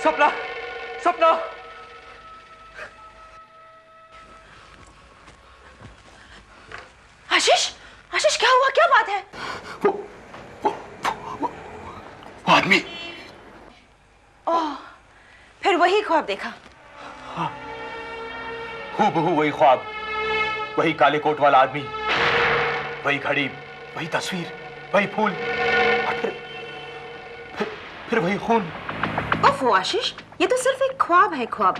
सपना, सपना। आशीष, आशीष क्या हुआ, क्या बात है? वो आदमी। ओह, फिर वही ख्वाब देखा? हाँ, हूबहू वही ख्वाब, वही काले कोट वाला आदमी, वही घड़ी, वही तस्वीर, वही फूल, और फिर वही खून। ओफो आशीष, ये तो सिर्फ एक ख्वाब है, ख्वाब।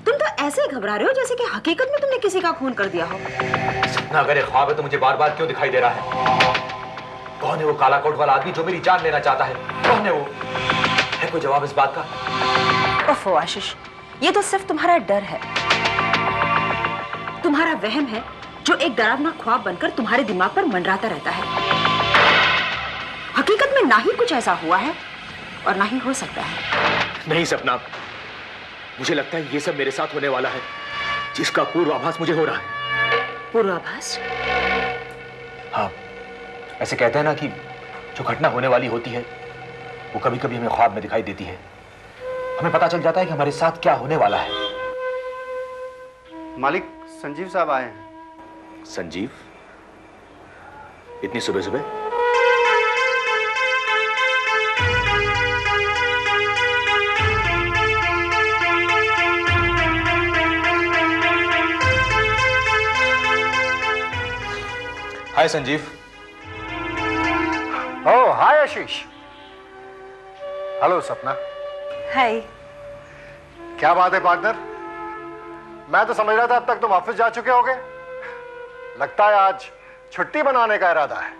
तुम तो ऐसे घबरा रहे हो जैसे कि हकीकत में तुमने किसी का खून कर दिया हो। सपना अगर एक ख्वाब है तो मुझे बार बार क्यों दिखाई दे रहा है? कौन है वो काला कोट वाला आदमी जो मेरी जान लेना चाहता है? कौन है वो? है कोई जवाब इस बात का? ओफो आशीष, ये तो सिर्फ तुम्हारा डर है, तुम्हारा वहम है जो एक डरावना ख्वाब बनकर तुम्हारे दिमाग पर मंडराता रहता है। हकीकत में ना ही कुछ ऐसा हुआ है और ना ही हो सकता है। नहीं सपना, मुझे लगता है ये सब मेरे साथ होने वाला है, जिसका पूर्वाभास मुझे हो रहा है। पूर्वाभास? हाँ, ऐसे कहते हैं ना कि जो घटना होने वाली होती है वो कभी कभी हमें ख्वाब में दिखाई देती है। हमें पता चल जाता है कि हमारे साथ क्या होने वाला है। मालिक, संजीव साहब आए हैं। संजीव? इतनी सुबह सुबह? हाय संजीव। ओह हाय आशीष। हेलो सपना। हाय। क्या बात है पार्टनर, मैं तो समझ रहा था अब तक तुम ऑफिस जा चुके होगे। लगता है आज छुट्टी बनाने का इरादा है।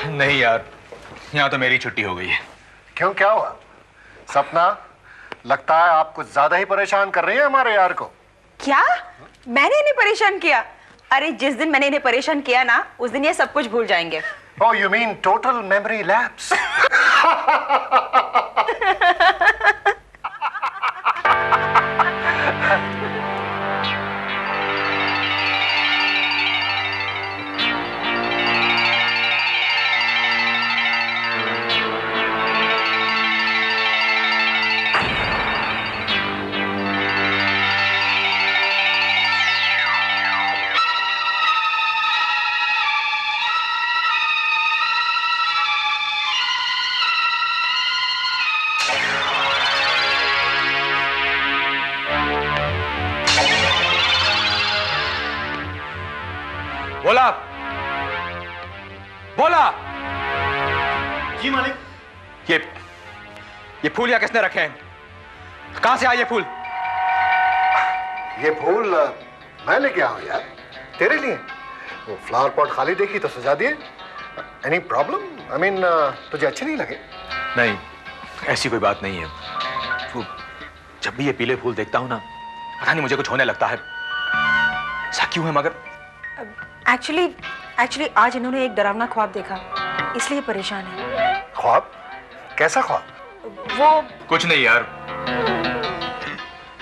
नहीं यार, यहां तो मेरी छुट्टी हो गई है। क्यों, क्या हुआ? सपना, लगता है आप कुछ ज्यादा ही परेशान कर रही हैं हमारे यार को। क्या? मैंने इन्हें परेशान किया? अरे जिस दिन मैंने इन्हें परेशान किया ना, उस दिन ये सब कुछ भूल जाएंगे। Oh, you mean total memory lapse? बोला, बोला। जी मालिक। ये फूल यहाँ किसने रखे हैं? कहां से आए ये फूल? ये फूल मैं लेके आया हूं यार, तेरे लिए। वो फ्लावर पॉट खाली देखी तो सजा दिए। Any problem? आई मीन तुझे अच्छे नहीं लगे? नहीं, ऐसी कोई बात नहीं है। वो जब भी ये पीले फूल देखता हूं ना, पता नहीं मुझे कुछ होने लगता है। ऐसा क्यों है मगर? एक्चुअली आज इन्होंने एक डरावना ख्वाब देखा, इसलिए परेशान है। ख्वाब? कैसा ख्वाब? वो कुछ नहीं यार,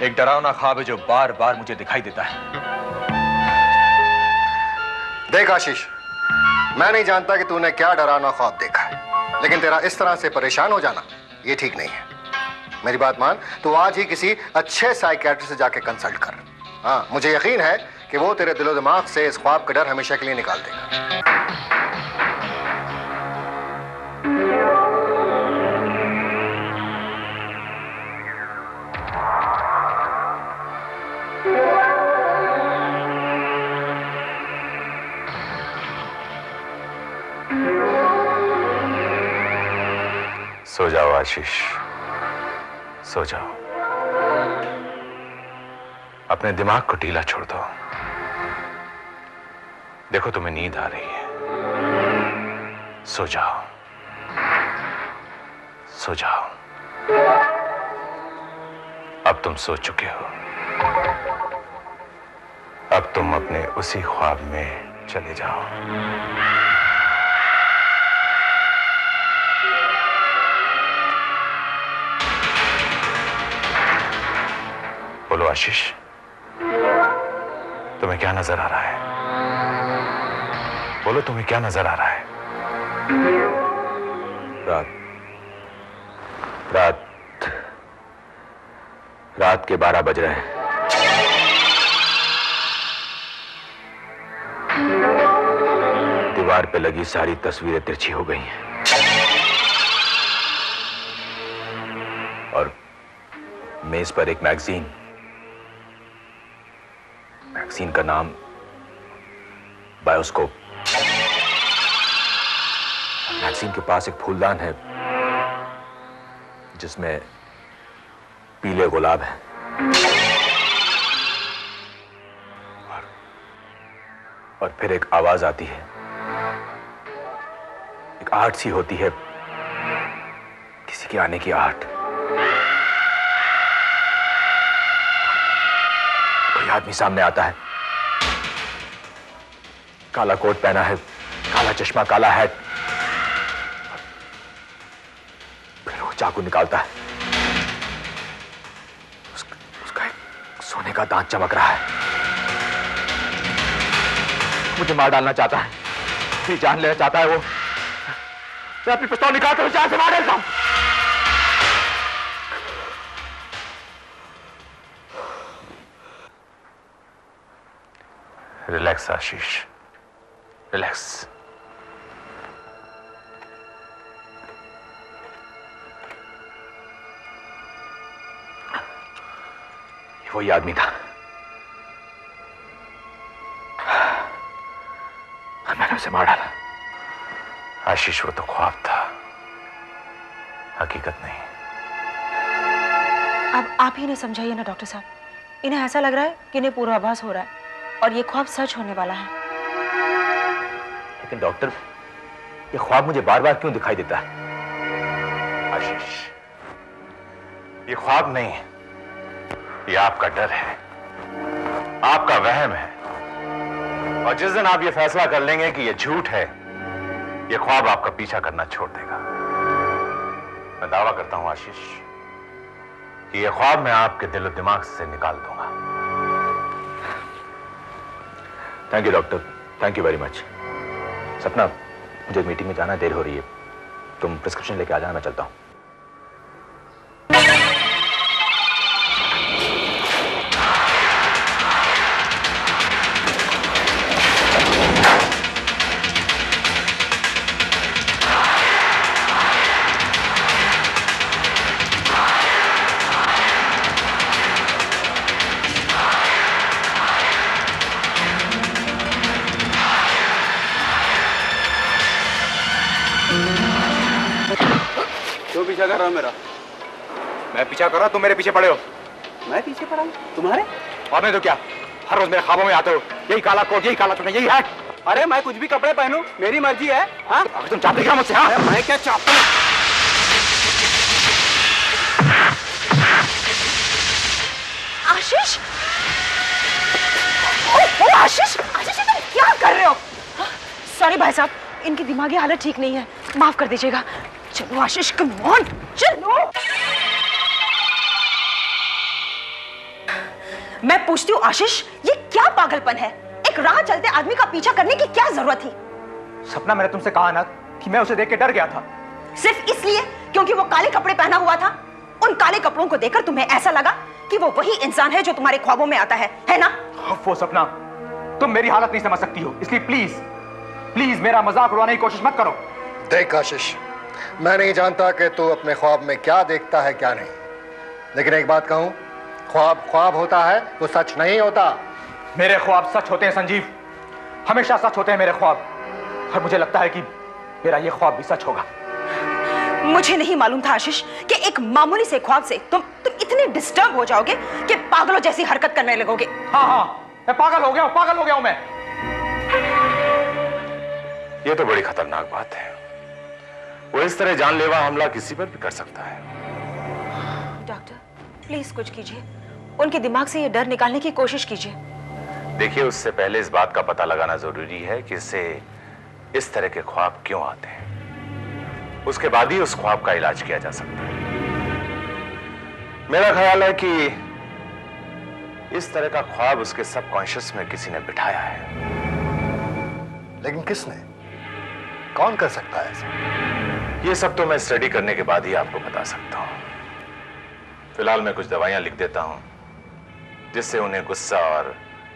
एक डरावना ख्वाब है जो बार बार मुझे दिखाई देता है। देख आशीष, मैं नहीं जानता कि तूने क्या डरावना ख्वाब देखा है, लेकिन तेरा इस तरह से परेशान हो जाना ये ठीक नहीं है। मेरी बात मान, तू आज ही किसी अच्छे साइकियाट्रिस्ट से जाके कंसल्ट कर। हाँ, मुझे यकीन है कि वो तेरे दिलो दिमाग से इस ख्वाब का डर हमेशा के लिए निकाल देगा। सो जाओ आशीष, सो जाओ। अपने दिमाग को ढीला छोड़ दो। देखो तुम्हें नींद आ रही है, सो जाओ, सो जाओ। अब तुम सो चुके हो, अब तुम अपने उसी ख्वाब में चले जाओ। बोलो आशीष। तुम्हें क्या नजर आ रहा है? बोलो, तुम्हें क्या नजर आ रहा है? रात के 12 बज रहे हैं। दीवार पे लगी सारी तस्वीरें तिरछी हो गई हैं और मेज पर एक मैगजीन का नाम बायोस्कोप। मैगजीन के पास एक फूलदान है जिसमें पीले गुलाब हैं और फिर एक आवाज आती है, एक आहट सी होती है, किसी के आने की आहट। कोई आदमी सामने आता है, काला कोट पहना है, काला चश्मा, काला हैट। फिर वो चाकू निकालता है, उसका एक सोने का दांत चमक रहा है। मुझे मार डालना चाहता है, मेरी जान लेना चाहता है वो। मैं अपनी पिस्तौल निकालकर उसे जान से मार देता हूं। रिलैक्स आशीष, रिलैक्स। वही आदमी था, मैंने उसे मार डाला। आशीष, वो तो ख्वाब था, हकीकत नहीं। अब आप ही ने समझाइए ना डॉक्टर साहब। इन्हें ऐसा लग रहा है कि इन्हें पूर्वाभास हो रहा है और ये ख्वाब सच होने वाला है। लेकिन डॉक्टर, ये ख्वाब मुझे बार बार क्यों दिखाई देता है? आशीष, ये ख्वाब नहीं है, ये आपका डर है, आपका वहम है। और जिस दिन आप ये फैसला कर लेंगे कि ये झूठ है, ये ख्वाब आपका पीछा करना छोड़ देगा। मैं दावा करता हूं आशीष कि ये ख्वाब मैं आपके दिल और दिमाग से निकाल दूंगा। Thank you doctor, thank you very much. सपना, मुझे मीटिंग में जाना, देर हो रही है। तुम प्रिस्क्रिप्शन लेके आ जाना, मैं चलता हूं। क्यों पीछा कर रहा हो मेरा? मैं पीछा कर रहा, तुम मेरे पीछे पड़े हो। मैं पीछे पड़ा हूँ तुम्हारे? और नहीं तो क्या, हर रोज मेरे ख्वाबों में आते हो, यही काला कोट, यही काला चुन्नी, यही हैट। अरे मैं कुछ भी कपड़े पहनूं, मेरी मर्जी है। हाँ, अगर तुम चाहते क्या मुझसे? हाँ, मैं क्या चाहता हूँ? आशीष, ओ आशीष, आशीष, तुम क्या कर रहे हो? सॉरी भाई साहब, इनकी दिमागी हालत ठीक नहीं है, माफ कर दीजिएगा। चलो आशीष, कम ऑन, चलो। मैं पूछती हूँ आशीष, ये क्या पागलपन है? एक राह चलते आदमी का पीछा करने की क्या जरूरत थी? सपना, मैंने तुमसे कहा ना कि मैं उसे देख के डर गया था। सिर्फ इसलिए क्योंकि वो काले कपड़े पहना हुआ था? उन काले कपड़ों को देखकर तुम्हें ऐसा लगा कि वो वही इंसान है जो तुम्हारे ख्वाबों में आता है ना? वो सपना, तुम मेरी हालत नहीं समझ सकती हो, इसलिए प्लीज प्लीज मेरा मजाक उड़ाने की कोशिश मत करो। देख आशीष, मैं नहीं जानता कि तू अपने ख्वाब में क्या देखता है क्या नहीं, लेकिन एक बात कहूं, ख्वाब ख्वाब होता है, वो सच नहीं होता। मेरे ख्वाब सच होते हैं संजीव, हमेशा सच होते हैं मेरे ख्वाब, और मुझे लगता है कि मेरा ये ख्वाब भी सच होगा। मुझे नहीं मालूम था आशीष कि एक मामूली से ख्वाब से तुम इतने डिस्टर्ब हो जाओगे कि पागलों जैसी हरकत करने लगोगे। हाँ, मैं पागल हो गया हूं, पागल हो गया हूं मैं। ये तो बड़ी खतरनाक बात है। वो इस तरह जानलेवा हमला किसी पर भी कर सकता है। डॉक्टर, प्लीज कुछ कीजिए, उनके दिमाग से ये डर निकालने की कोशिश कीजिए। देखिए, उससे पहले इस बात का पता लगाना जरूरी है कि इसे इस तरह के ख्वाब क्यों आते हैं। उसके बाद ही उस ख्वाब का इलाज किया जा सकता है। मेरा ख्याल है कि इस तरह का ख्वाब उसके सबकॉन्शियस में किसी ने बिठाया है। लेकिन किसने? कौन कर सकता है ऐसा? ये सब तो मैं स्टडी करने के बाद ही आपको बता सकता हूं। फिलहाल मैं कुछ दवाइयां लिख देता हूं जिससे उन्हें गुस्सा और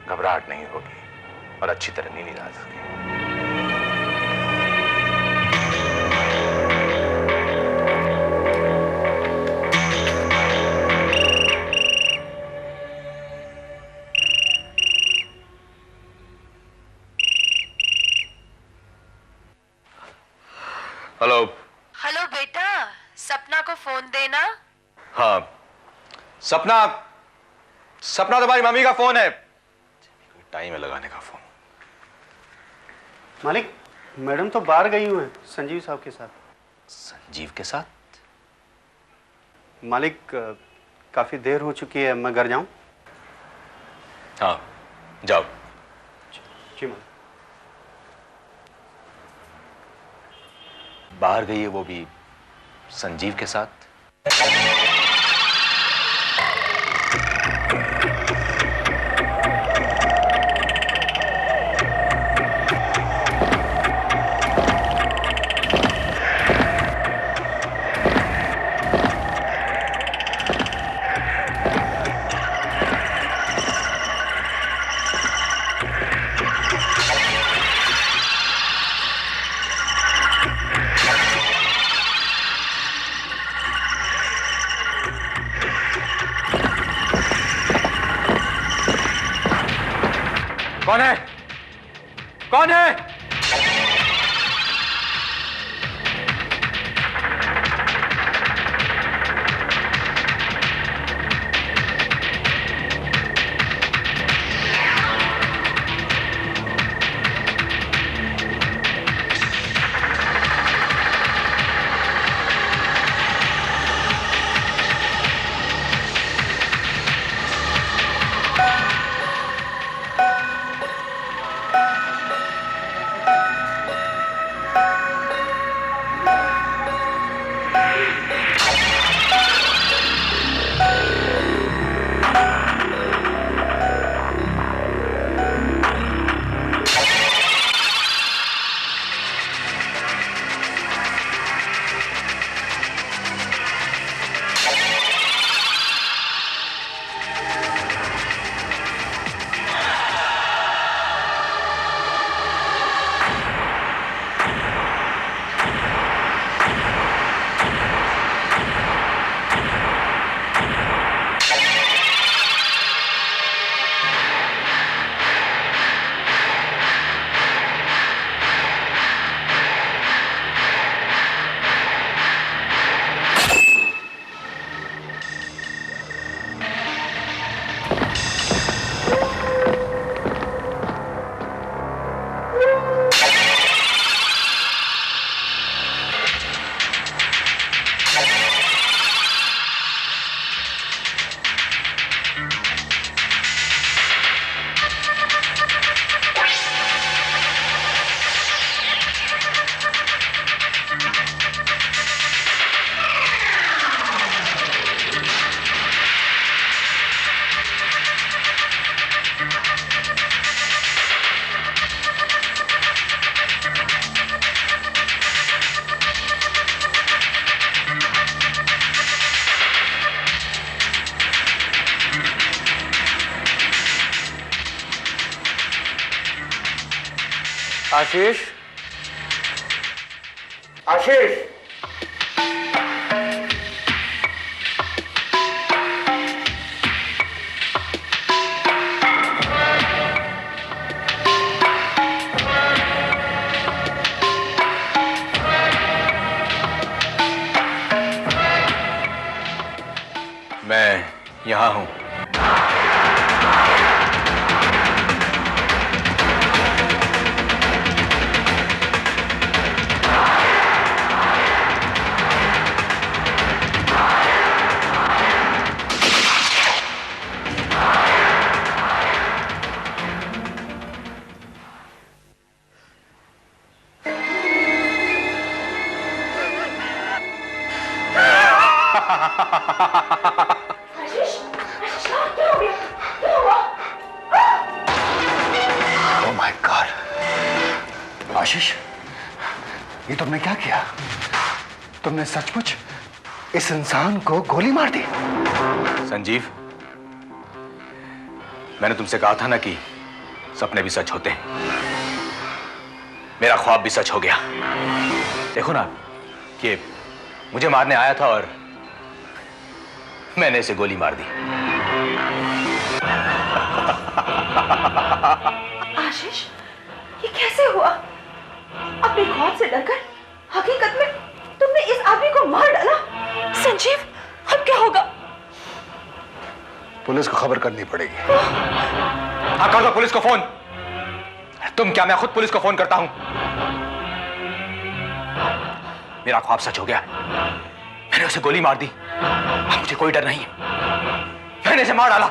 घबराहट नहीं होगी और अच्छी तरह नींद आ सके। हेलो। हेलो बेटा, सपना को फोन देना। हाँ, सपना सपना तुम्हारी मम्मी का फोन है। टाइम है लगाने का फोन। मालिक, मैडम तो बाहर गई हुई हैं संजीव साहब के साथ। संजीव के साथ? मालिक, काफी देर हो चुकी है, मैं घर जाऊं? हाँ, जाओ। जी मालिक। बाहर गई है, वो भी संजीव के साथ? कौन है? कौन है? आशीष, आशीष, मैं यहां हूं। आशीष, आशीष, क्या हो तुमने क्या किया? तुमने सचमुच इस इंसान को गोली मार दी? संजीव, मैंने तुमसे कहा था ना कि सपने भी सच होते हैं। मेरा ख्वाब भी सच हो गया। देखो ना, कि मुझे मारने आया था और मैंने इसे गोली मार दी। आशीष, ये कैसे हुआ? अपने ख्वाब से डरकर हकीकत में तुमने इस आदमी को मार डाला। संजीव, अब क्या होगा? पुलिस को खबर करनी पड़ेगी। हाँ, कर दो पुलिस को फोन। तुम क्या, मैं खुद पुलिस को फोन करता हूं। मेरा ख्वाब सच हो गया। मैंने उसे गोली मार दी। अब मुझे कोई डर नहीं है। मैंने इसे मार डाला।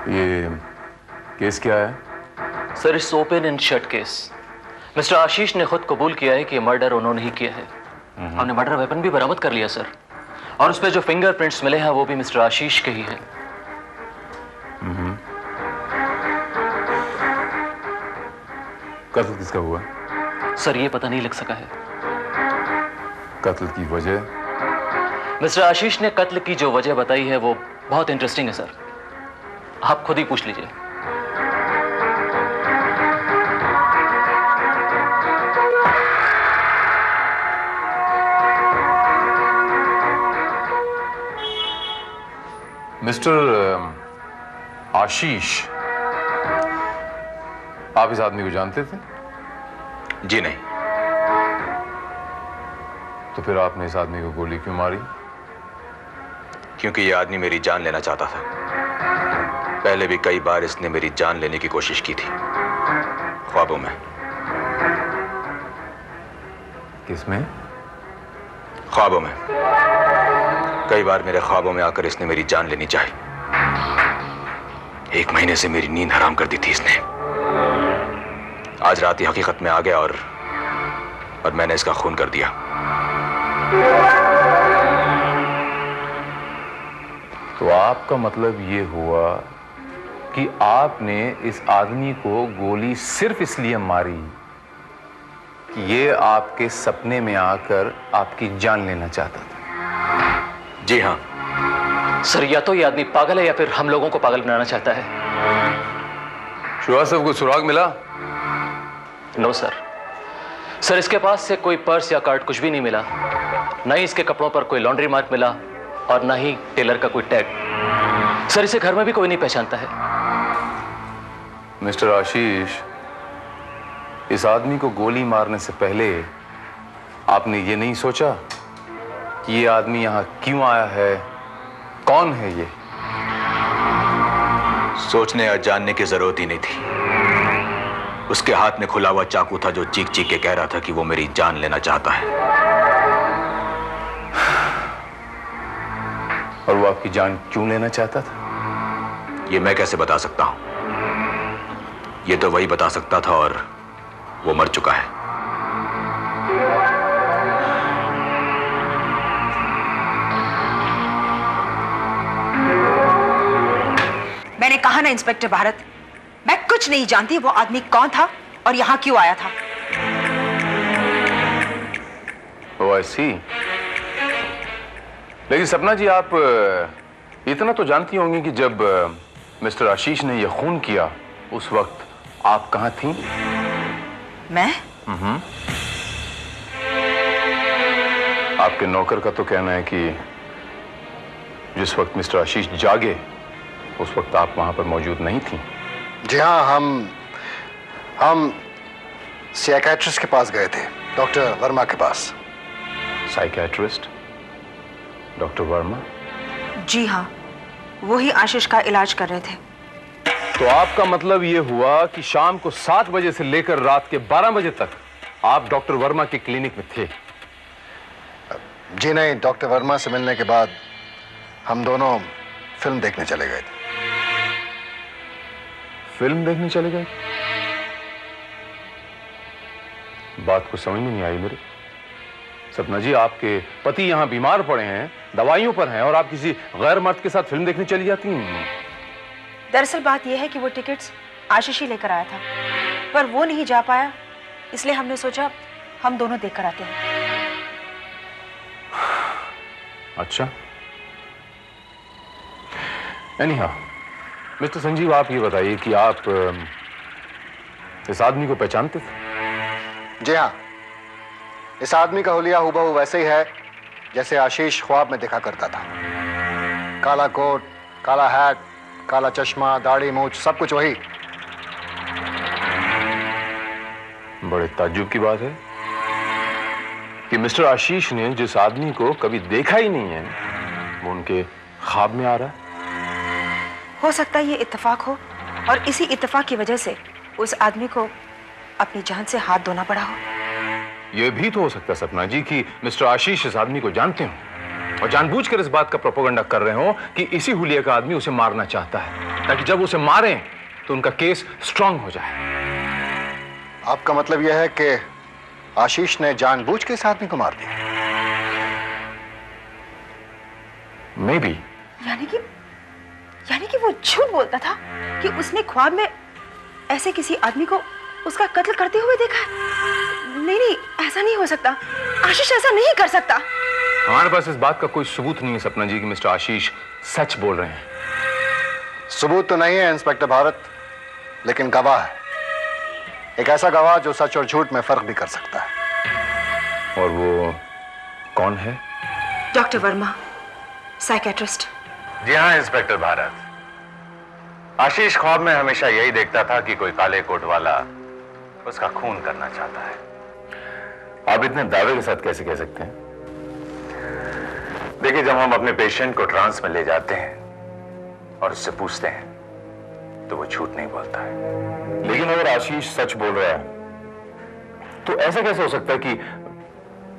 ये केस क्या है? Sir, it's open and shut case. Mister Ashish ने खुद कबूल किया है कि मर्डर उन्होंने ही किया है। हमने मर्डर वेपन भी बरामद कर लिया सर, और उस पे जो फिंगरप्रिंट्स मिले हैं वो भी मिस्टर आशीष के ही हैं। कत्ल किसका हुआ? सर, ये पता नहीं लग सका है। कत्ल की वजह? मिस्टर आशीष ने कत्ल की जो वजह बताई है वो बहुत इंटरेस्टिंग है सर, आप खुद ही पूछ लीजिए। मिस्टर आशीष, आप इस आदमी को जानते थे? जी नहीं। तो फिर आपने इस आदमी को गोली क्यों मारी? क्योंकि यह आदमी मेरी जान लेना चाहता था। पहले भी कई बार इसने मेरी जान लेने की कोशिश की थी, ख्वाबों में। किसमें? ख्वाबों में। कई बार मेरे ख्वाबों में आकर इसने मेरी जान लेनी चाही। 1 महीने से मेरी नींद हराम कर दी थी इसने। आज रात ही हकीकत में आ गया और मैंने इसका खून कर दिया। तो आपका मतलब ये हुआ कि आपने इस आदमी को गोली सिर्फ इसलिए मारी कि ये आपके सपने में आकर आपकी जान लेना चाहता था? जी हाँ। सर, या तो ये आदमी पागल है या फिर हम लोगों को पागल बनाना चाहता है। श्रीवास्तव को सुराग मिला? No sir. सर, इसके पास से कोई पर्स या कार्ड कुछ भी नहीं मिला, न ही इसके कपड़ों पर कोई लॉन्ड्री मार्क मिला और न ही टेलर का कोई टैग। सर, इसे घर में भी कोई नहीं पहचानता है। मिस्टर आशीष, इस आदमी को गोली मारने से पहले आपने ये नहीं सोचा कि ये आदमी यहां क्यों आया है, कौन है ये? सोचने या जानने की जरूरत ही नहीं थी। उसके हाथ में खुला हुआ चाकू था जो चीख चीख के कह रहा था कि वो मेरी जान लेना चाहता है। और वो आपकी जान क्यों लेना चाहता था? ये मैं कैसे बता सकता हूं? ये तो वही बता सकता था और वो मर चुका है। मैंने कहा ना इंस्पेक्टर भारत, मैं कुछ नहीं जानती वो आदमी कौन था और यहाँ क्यों आया था। ओह, आई सी। लेकिन सपना जी, आप इतना तो जानती होंगी कि जब मिस्टर आशीष ने यह खून किया उस वक्त आप कहां थीं? मैं? आपके नौकर का तो कहना है कि जिस वक्त मिस्टर आशीष जागे उस वक्त आप वहां पर मौजूद नहीं थीं। जी हाँ, हम साइकियाट्रिस्ट के पास गए थे, डॉक्टर वर्मा के पास। Psychiatrist doctor Verma? जी हाँ, वही आशीष का इलाज कर रहे थे। तो आपका मतलब यह हुआ कि शाम को 7 बजे से लेकर रात के 12 बजे तक आप डॉक्टर वर्मा के क्लिनिक में थे? जी नहीं, डॉक्टर वर्मा से मिलने के बाद हम दोनों फिल्म देखने चले गए थे। फिल्म देखने चले गए? बात को समझ में नहीं आई मेरे। सपना जी, आपके पति यहां बीमार पड़े हैं, दवाइयों पर हैं, और आप किसी गैर मर्द के साथ फिल्म देखने चली जाती हैं। दरअसल बात यह है कि वो टिकट्स आशीष ही लेकर आया था, पर वो नहीं जा पाया, इसलिए हमने सोचा हम दोनों देख कर आते हैं। अच्छा, एनीहाउ, मिस्टर संजीव, आप ये बताइए कि आप इस आदमी को पहचानते थे? जी हाँ, इस आदमी का हुलिया हूबहू वैसे ही है जैसे आशीष ख्वाब में देखा करता था। काला कोट, काला हैट, काला चश्मा, दाढ़ी, मूंछ, सब कुछ वही। बड़े ताज्जुब की बात है कि मिस्टर आशीष ने जिस आदमी को कभी देखा ही नहीं है, वो उनके ख्वाब में आ रहा है। हो सकता है ये इत्तेफाक हो, और इसी इत्तेफाक की वजह से उस आदमी को अपनी जान से हाथ धोना पड़ा हो। यह भी तो हो सकता है सपना जी कि मिस्टर आशीष इस आदमी को जानते हो और जानबूझकर इस बात का प्रोपेगेंडा कर रहे हो कि इसी हुलिया का आदमी उसे मारना चाहता है, ताकि जब उसे मारें तो उनका केस स्ट्रांग हो जाए। आपका मतलब यह है कि आशीष ने जानबूझ के इस आदमी को मार दिया? May be. यानी कि वो झूठ बोलता था कि उसने ख्वाब में ऐसे किसी आदमी को उसका कत्ल करते हुए देखा है। नहीं, ऐसा नहीं हो सकता। आशीष ऐसा नहीं कर सकता। हमारे पास इस बात का कोई सबूत नहीं है सपना जी कि मिस्टर आशीष सच बोल रहे हैं। सबूत तो नहीं है इंस्पेक्टर भारत, लेकिन गवाह है। एक ऐसा गवाह जो सच और झूठ में फर्क भी कर सकता है। और वो कौन है? Doctor Verma, psychiatrist. जी हाँ इंस्पेक्टर भारत, आशीष ख्वाब में हमेशा यही देखता था कि कोई काले कोट वाला उसका खून करना चाहता है। आप इतने दावे के साथ कैसे कह सकते हैं? देखिए, जब हम अपने पेशेंट को ट्रांस में ले जाते हैं और उससे पूछते हैं तो वो झूठ नहीं बोलता है। लेकिन अगर आशीष सच बोल रहा है तो ऐसा कैसे हो सकता है कि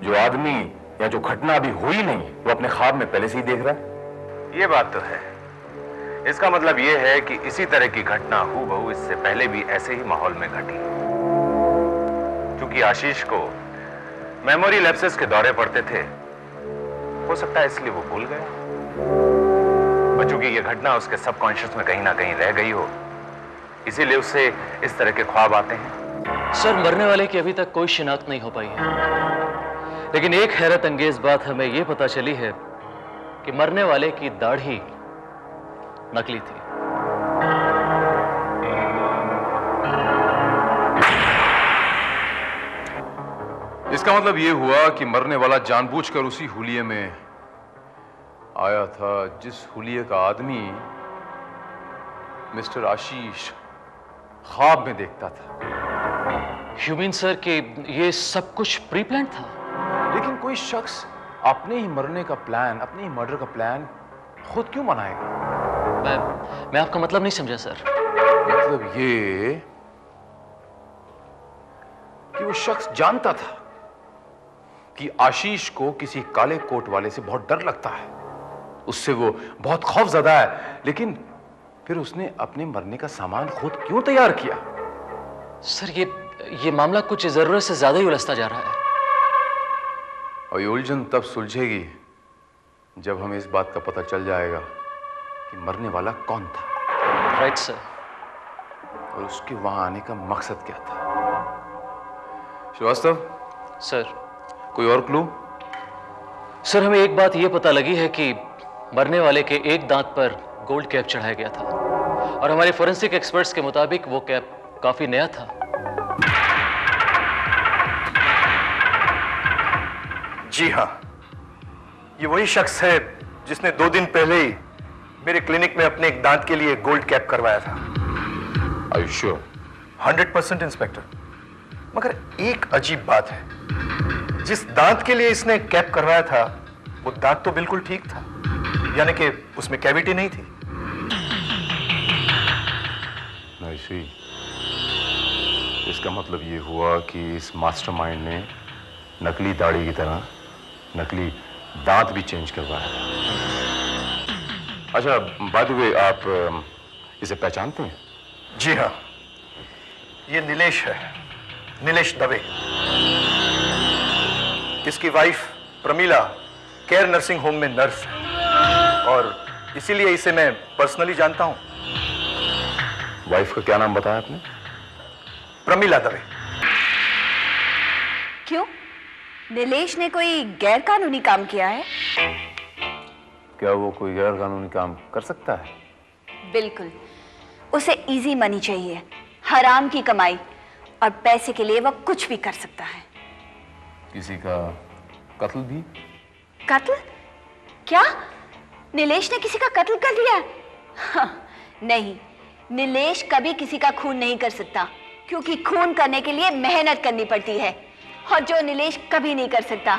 जो आदमी या जो घटना अभी हुई नहीं वो अपने ख्वाब में पहले से ही देख रहा है? ये बात तो है। इसका मतलब ये है कि इसी तरह की घटना हूबहू इससे पहले भी ऐसे ही माहौल में घटी। क्योंकि आशीष को मेमोरी लैप्सेस के दौरे पड़ते थे, हो सकता है इसलिए वो भूल गया। और चूंकि ये घटना उसके सबकॉन्शियस में कहीं ना कहीं रह गई हो, इसीलिए उससे इस तरह के ख्वाब आते हैं। सर, मरने वाले की अभी तक कोई शिनाख्त नहीं हो पाई है, लेकिन एक हैरत अंगेज बात हमें यह पता चली है कि मरने वाले की दाढ़ी नकली थी। इसका मतलब यह हुआ कि मरने वाला जानबूझकर उसी हुलिये में आया था जिस हुलिये का आदमी मिस्टर आशीष ख्वाब में देखता था। यू मीन सर कि ये सब कुछ प्री प्लान था? लेकिन कोई शख्स अपने ही मरने का प्लान, अपने ही मर्डर का प्लान खुद क्यों बनाएगा? मैं आपका मतलब नहीं समझा सर। मतलब ये कि वो शख्स जानता था कि आशीष को किसी काले कोट वाले से बहुत डर लगता है, उससे वो बहुत खौफजदा है, लेकिन फिर उसने अपने मरने का सामान खुद क्यों तैयार किया? सर, ये मामला कुछ जरूरत से ज्यादा ही उलझता जा रहा है। और ये उलझन तब सुलझेगी जब हमें इस बात का पता चल जाएगा कि मरने वाला कौन था। Right sir. और उसके वहां आने का मकसद क्या था। श्रीवास्तव सर। कोई और क्लू? सर, हमें एक बात यह पता लगी है कि मरने वाले के एक दांत पर गोल्ड कैप चढ़ाया गया था, और हमारे फोरेंसिक एक्सपर्ट्स के मुताबिक वो कैप काफी नया था। जी हाँ, ये वही शख्स है जिसने 2 दिन पहले ही मेरे क्लिनिक में अपने एक दांत के लिए गोल्ड कैप करवाया था। Are you sure? 100% इंस्पेक्टर। मगर एक अजीब बात है, जिस दांत के लिए इसने कैप करवाया था वो दांत तो बिल्कुल ठीक था, यानी कि उसमें कैविटी नहीं थी। I see. इसका मतलब ये हुआ कि इस मास्टरमाइंड ने नकली दाढ़ी की तरह नकली दांत भी चेंज करवाया। अच्छा, बाय द वे, आप इसे पहचानते हैं? जी हाँ, ये नीलेश है, नीलेश दवे। इसकी wife Pramila care nursing home में नर्स है और इसीलिए इसे मैं पर्सनली जानता हूं। वाइफ का क्या नाम बताया आपने? प्रमीला दवे। क्यों? नीलेश ने कोई गैर कानूनी काम किया है? क्या वो कोई गैर कानूनी काम कर सकता है? बिल्कुल, उसे इजी मनी चाहिए, हराम की कमाई, और पैसे के लिए वह कुछ भी कर सकता है। किसी का कत्ल भी? कत्ल? क्या नीलेश ने किसी का कत्ल कर दिया? हाँ, नहीं, नीलेश कभी किसी का खून नहीं कर सकता, क्योंकि खून करने के लिए मेहनत करनी पड़ती है, और जो नीलेश कभी नहीं कर सकता।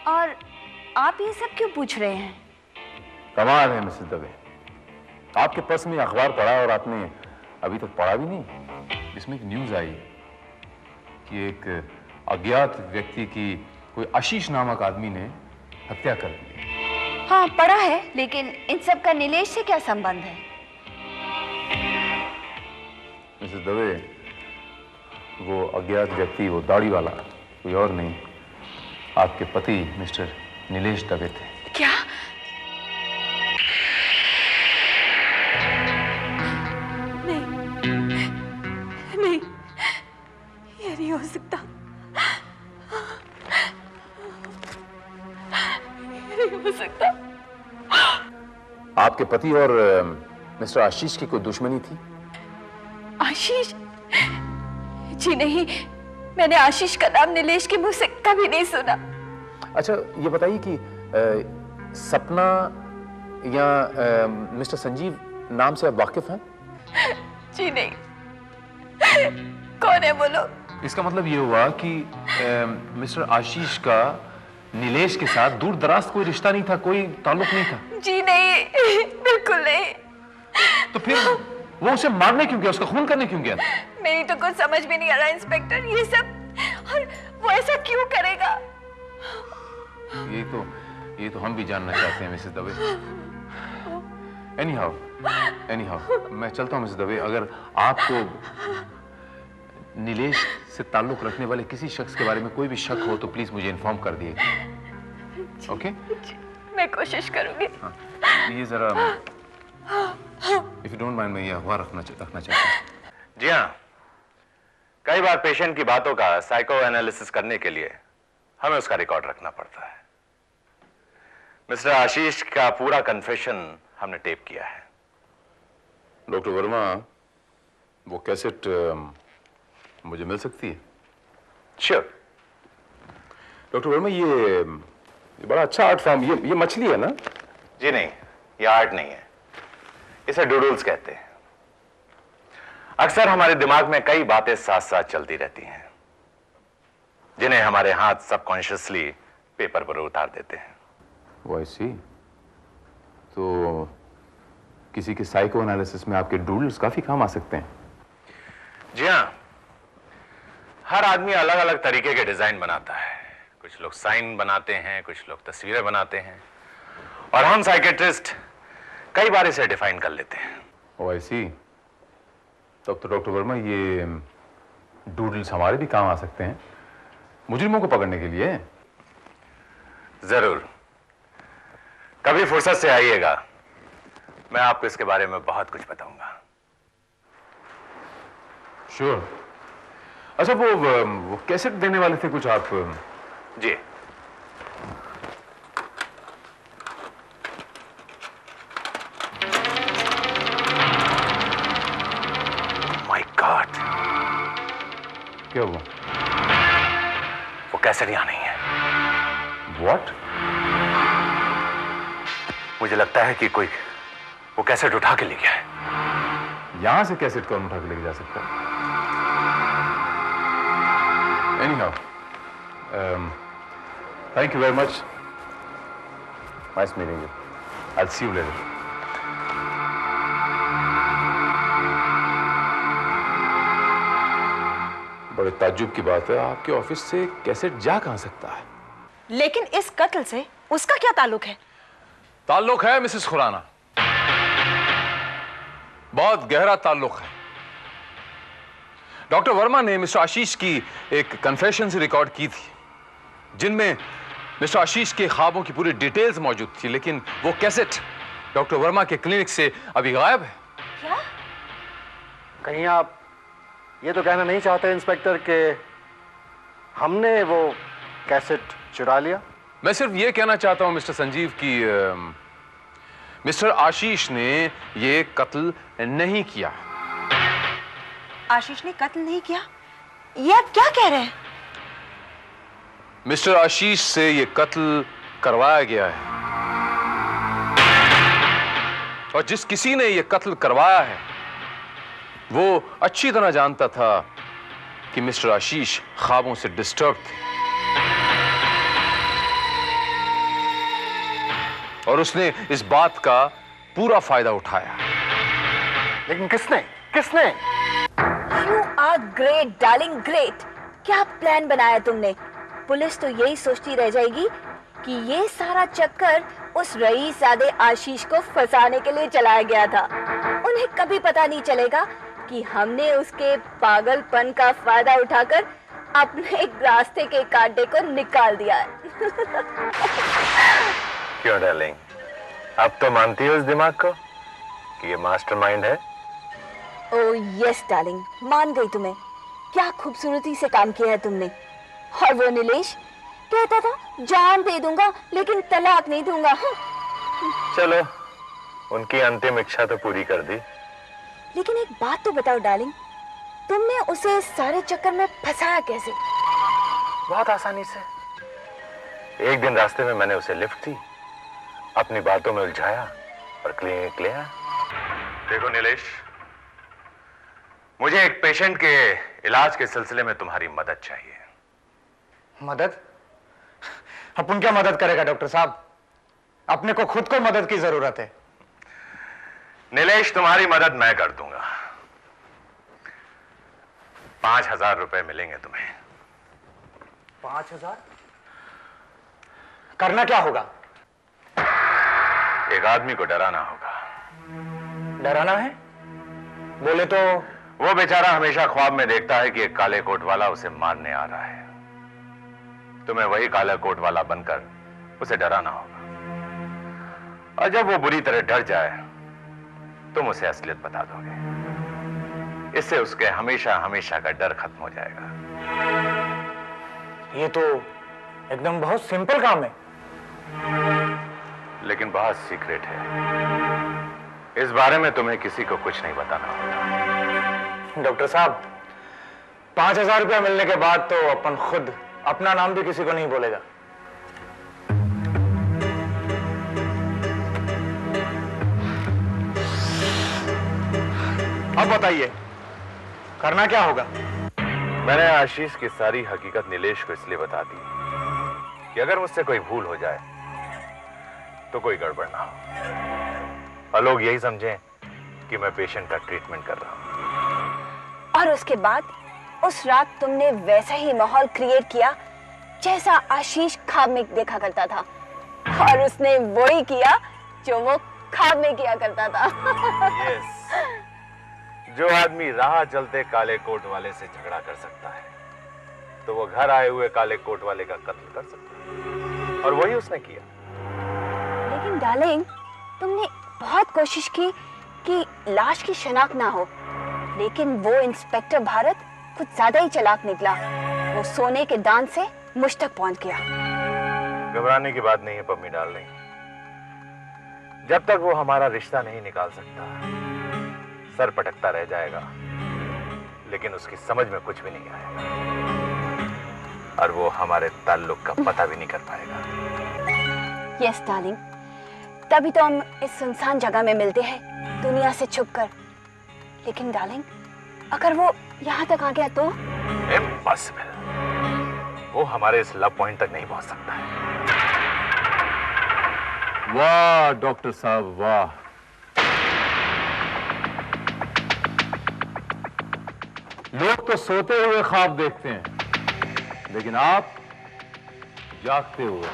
और आप ये सब क्यों पूछ रहे हैं? कमाल है मिसेस दवे, आपके पर्स में अखबार पढ़ा और आपने अभी तक पढ़ा भी नहीं। इसमें एक न्यूज आई कि एक अज्ञात व्यक्ति की कोई आशीष नामक आदमी ने हत्या कर दी। हाँ, पढ़ा है, लेकिन इन सब का नीलेश से क्या संबंध है? मिसेस दवे, वो अज्ञात व्यक्ति, वो दाढ़ी वाला कोई और नहीं, आपके पति मिस्टर नीलेश दवे थे। क्या? नहीं, नहीं, ये नहीं हो सकता, ये नहीं हो सकता। आपके पति और मिस्टर आशीष की कोई दुश्मनी थी? आशीष? जी नहीं, मैंने आशीष का नाम नीलेश के मुंह से कभी नहीं सुना। अच्छा, ये बताइए कि सपना या मिस्टर संजीव नाम से आप वाकिफ हैं? जी नहीं। कौन है बोलो? इसका मतलब ये हुआ कि मिस्टर आशीष का नीलेश के साथ दूर दराज कोई रिश्ता नहीं था, कोई ताल्लुक नहीं था? जी नहीं, बिल्कुल नहीं। तो फिर वो उसे मारने क्यों गया, उसका खून करने क्यों गया? मेरी तो कुछ समझ में नहीं आ रहा इंस्पेक्टर, ये सब, और वो ऐसा क्यों करेगा? ये तो हम भी जानना चाहते हैं मिसेस दवे। एनीहाउ, मैं चलता हूं मिसेस दवे। अगर आपको नीलेश से ताल्लुक रखने वाले किसी शख्स के बारे में कोई भी शक हो तो प्लीज मुझे इन्फॉर्म कर दिएगा। ओके? मैं कोशिश करूंगी। हाँ, ये जरा, इफ यू डोंट माइंड, मैं ये अखबार रखना चाहता हूँ। जी हाँ, कई बार पेशेंट की बातों का साइको एनालिसिस करने के लिए हमें उसका रिकॉर्ड रखना पड़ता है। मिस्टर आशीष का पूरा कन्फेशन हमने टेप किया है। डॉक्टर वर्मा, वो कैसेट मुझे मिल सकती है? श्योर। डॉक्टर वर्मा, ये बड़ा अच्छा आर्ट फॉर्म, ये मछली है ना? जी नहीं, ये आर्ट नहीं है, इसे डूडल्स कहते हैं। अक्सर हमारे दिमाग में कई बातें साथ साथ चलती रहती हैं, जिन्हें हमारे हाथ सबकॉन्शियसली पेपर पर उतार देते हैं। वो ऐसी? तो किसी के साइको एनालिसिस में आपके डूडल्स काफी काम आ सकते हैं। जी हाँ, हर आदमी अलग अलग तरीके के डिजाइन बनाता है। कुछ लोग साइन बनाते हैं, कुछ लोग तस्वीरें बनाते हैं, और हम साइकेट्रिस्ट कई बार इसे डिफाइन कर लेते हैं। ओ ऐसी? तब तो डॉक्टर वर्मा, ये डूडल्स हमारे भी काम आ सकते हैं, मुजरिमों को पकड़ने के लिए। जरूर, कभी फुर्सत से आइएगा, मैं आपको इसके बारे में बहुत कुछ बताऊंगा। श्योर। अच्छा, वो कैसेट देने वाले थे कुछ आप? जी, माय गॉड, क्या हुआ? वो कैसेट यहाँ नहीं है। व्हाट? मुझे लगता है कि कोई वो कैसेट उठा के ले गया है। यहां से कैसेट कौन उठा के लेके जा सकता है? Anyhow, thank you very much, nice meeting you, I will see you later. बड़े ताज्जुब की बात है, आपके ऑफिस से कैसेट जा कहां सकता है? लेकिन इस कत्ल से उसका क्या ताल्लुक है? ताल्लुक है मिसेस खुराना, बहुत गहरा ताल्लुक है। डॉक्टर वर्मा ने मिस्टर आशीष की एक कन्फेशन से रिकॉर्ड की थी, जिनमें मिस्टर आशीष के ख्वाबों की पूरी डिटेल्स मौजूद थी, लेकिन वो कैसेट डॉक्टर वर्मा के क्लिनिक से अभी गायब है। क्या? कहीं आप ये तो कहना नहीं चाहते इंस्पेक्टर कि हमने वो कैसेट चुरा लिया? मैं सिर्फ ये कहना चाहता हूं मिस्टर संजीव कि मिस्टर आशीष ने ये कत्ल नहीं किया। आशीष ने कत्ल नहीं किया? ये आप क्या कह रहे हैं? मिस्टर आशीष से ये कत्ल करवाया गया है, और जिस किसी ने ये कत्ल करवाया है वो अच्छी तरह जानता था कि मिस्टर आशीष ख्वाबों से डिस्टर्ब थे, और उसने इस बात का पूरा फायदा उठाया। लेकिन किसने किसने? You are great, darling, great. क्या प्लान बनाया तुमने? पुलिस तो यही सोचती रह जाएगी कि ये सारा चक्कर उस रईसज़ादे आशीष को फंसाने के लिए चलाया गया था। उन्हें कभी पता नहीं चलेगा कि हमने उसके पागलपन का फायदा उठाकर अपने रास्ते के कांटे को निकाल दिया है। क्यों डार्लिंग, अब तो मानती हो उस दिमाग को कि ये मास्टरमाइंड है? ओह यस डार्लिंग, मान गई तुम्हें। क्या खूबसूरती से काम किया है तुमने। और वो नीलेश कहता था जान दे दूंगा लेकिन तलाक नहीं दूंगा। चलो, उनकी अंतिम इच्छा तो पूरी कर दी। लेकिन एक बात तो बताओ डार्लिंग, तुमने उसे इस सारे चक्कर में फंसाया कैसे? बहुत आसानी से। एक दिन रास्ते में मैंने उसे लिफ्ट दी, अपनी बातों में उलझाया और क्लिनिक ले आया। देखो नीलेश, मुझे एक पेशेंट के इलाज के सिलसिले में तुम्हारी मदद चाहिए। मदद? अपन क्या मदद करेगा डॉक्टर साहब? अपने को खुद को मदद की जरूरत है। नीलेश, तुम्हारी मदद मैं कर दूंगा। 5,000 रुपए मिलेंगे तुम्हें। 5,000? करना क्या होगा? एक आदमी को डराना होगा। डराना है? बोले तो। वो बेचारा हमेशा ख्वाब में देखता है कि एक काले कोट वाला उसे मारने आ रहा है। तुम्हें वही काला कोट वाला बनकर उसे डराना होगा, और जब वो बुरी तरह डर जाए तुम उसे असलियत बता दोगे। इससे उसके हमेशा हमेशा का डर खत्म हो जाएगा। ये तो एकदम बहुत सिंपल काम है। लेकिन बहुत सीक्रेट है। इस बारे में तुम्हें किसी को कुछ नहीं बताना होगा। डॉक्टर साहब, 5,000 रुपया मिलने के बाद तो अपन खुद अपना नाम भी किसी को नहीं बोलेगा। अब बताइए करना क्या होगा? मैंने आशीष की सारी हकीकत नीलेश को इसलिए बता दी कि अगर मुझसे कोई भूल हो जाए तो कोई गड़बड़ ना हो, और लोग यही समझें कि मैं पेशेंट का ट्रीटमेंट कर रहा हूं। और उसके बाद उस रात तुमने वैसा ही माहौल क्रिएट किया जैसा आशीष ख्वाब में देखा करता था, और उसने वही किया जो वो ख्वाब में किया करता था। yes. जो आदमी राह चलते काले कोट वाले से झगड़ा कर सकता है तो वो घर आए हुए काले कोट वाले का कत्ल कर सकता है, और वही उसने किया। लेकिन डार्लिंग, तुमने बहुत कोशिश की कि लाश की शनाख्त ना हो, लेकिन वो इंस्पेक्टर भारत कुछ ज्यादा ही चालाक निकला। वो सोने के दान से मुझ तक पहुंच गया। घबराने की बात नहीं है पम्मी डार्लिंग, जब तक वो हमारा रिश्ता नहीं निकाल सकता सर पटकता रह जाएगा, लेकिन उसकी समझ में कुछ भी नहीं आएगा, और वो हमारे ताल्लुक का पता भी नहीं कर पाएगा। यस डार्लिंग, तभी तो हम इस सुनसान जगह में मिलते हैं, दुनिया से छुपकर। लेकिन डार्लिंग, अगर वो यहाँ तक आ गया तो? इम्पॉसिबल। वो हमारे इस लव पॉइंट तक नहीं पहुंच सकता है। वाह डॉक्टर साहब, वाह। लोग तो सोते हुए ख्वाब देखते हैं, लेकिन आप जागते हुए,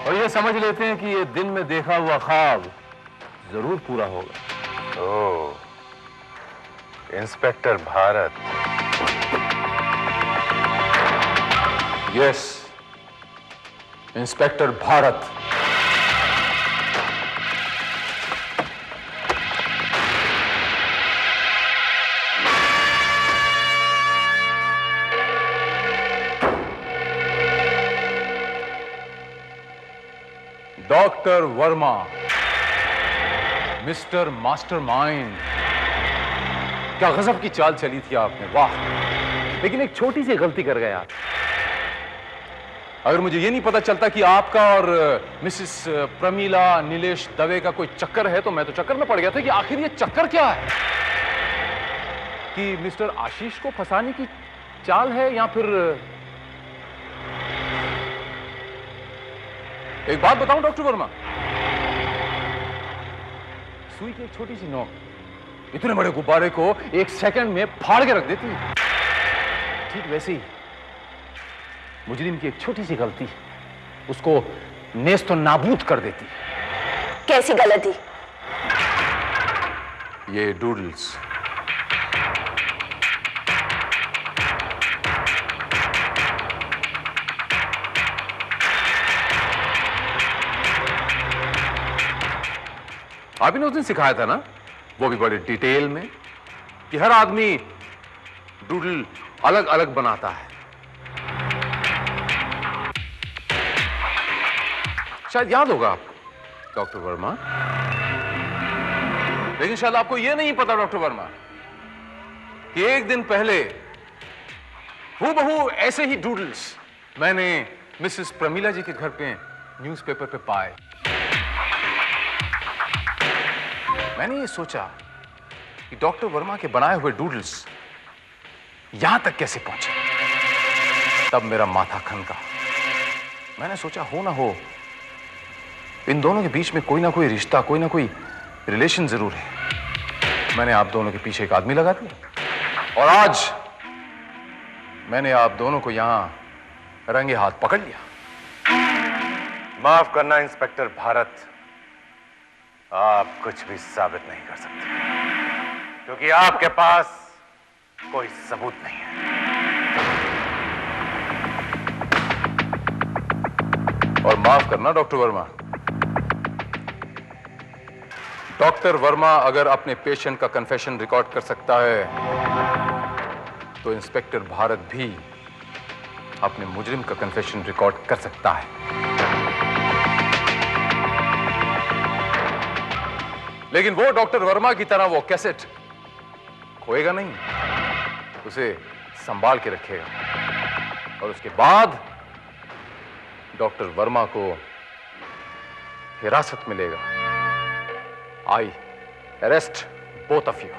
और ये समझ लेते हैं कि ये दिन में देखा हुआ ख्वाब जरूर पूरा होगा। Oh, inspector Bharat. Yes, inspector Bharat. Doctor Verma, mister mastermind. क्या गजब की चाल चली थी आपने, वाह। लेकिन एक छोटी सी गलती कर गए आप। अगर मुझे ये नहीं पता चलता कि आपका और मिसेस प्रमीला नीलेश दवे का कोई चक्कर है, तो मैं तो चक्कर में पड़ गया था कि आखिर ये चक्कर क्या है। कि मिस्टर आशीष को फंसाने की चाल है, या फिर एक बात बताऊं डॉक्टर वर्मा, सुई की एक छोटी सी नोक इतने बड़े गुब्बारे को एक सेकंड में फाड़ के रख देती है। ठीक वैसे ही मुजरिम की एक छोटी सी गलती उसको नेस्तो नाबूद कर देती। कैसी गलती? ये डूडल्स। आप ही ने उस दिन सिखाया था ना, वो भी बड़े डिटेल में, कि हर आदमी डूडल अलग अलग बनाता है। शायद याद होगा आपको डॉक्टर वर्मा, लेकिन शायद आपको यह नहीं पता डॉक्टर वर्मा कि एक दिन पहले हूबहू ऐसे ही डूडल्स मैंने मिसेस प्रमीला जी के घर पे न्यूज़पेपर पे पाए। मैंने ये सोचा कि डॉक्टर वर्मा के बनाए हुए डूडल्स यहां तक कैसे पहुंचे। तब मेरा माथा खनका। मैंने सोचा हो ना हो इन दोनों के बीच में कोई ना कोई रिश्ता, कोई ना कोई रिलेशन जरूर है। मैंने आप दोनों के पीछे एक आदमी लगा दिया, और आज मैंने आप दोनों को यहां रंगे हाथ पकड़ लिया। माफ करना इंस्पेक्टर भारत, आप कुछ भी साबित नहीं कर सकते, क्योंकि आपके पास कोई सबूत नहीं है। और माफ करना डॉक्टर वर्मा, डॉक्टर वर्मा अगर अपने पेशेंट का कन्फेशन रिकॉर्ड कर सकता है, तो इंस्पेक्टर भारत भी अपने मुजरिम का कन्फेशन रिकॉर्ड कर सकता है। लेकिन वो डॉक्टर वर्मा की तरह वो कैसेट खोएगा नहीं, उसे संभाल के रखेगा, और उसके बाद डॉक्टर वर्मा को हिरासत में लेगा। आई अरेस्ट बोथ ऑफ यू।